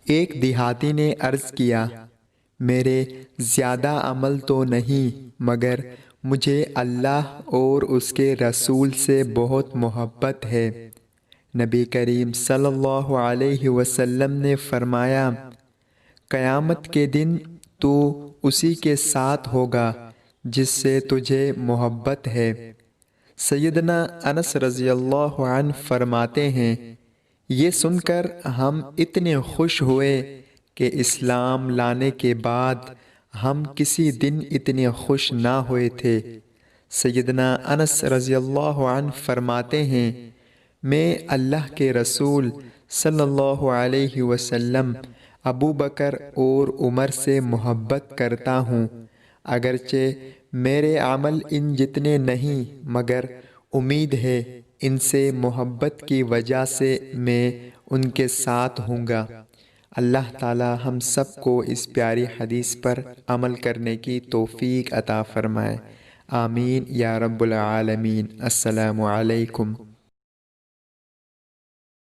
ایک دیہاتی نے عرض کیا، میرے زیادہ عمل تو نہیں مگر مجھے اللہ اور اس کے رسول سے بہت محبت ہے۔ نبی کریم صلی اللہ علیہ وسلم نے فرمایا، قیامت کے دن تو اسی کے ساتھ ہوگا جس سے تجھے محبت ہے۔ سیدنا انس رضی اللہ عنہ فرماتے ہیں، یہ سن کر ہم اتنے خوش ہوئے کہ اسلام لانے کے بعد ہم کسی دن اتنے خوش نہ ہوئے تھے۔ سیدنا انس رضی اللہ عنہ فرماتے ہیں، میں اللہ کے رسول صلی اللہ علیہ وسلم، ابو بکر اور عمر سے محبت کرتا ہوں، اگرچہ میرے عمل ان جتنے نہیں مگر امید ہے ان سے محبت کی وجہ سے میں ان کے ساتھ ہوں گا۔ اللہ تعالی ہم سب کو اس پیاری حدیث پر عمل کرنے کی توفیق عطا فرمائے، آمین یا رب العالمین۔ السلام علیکم۔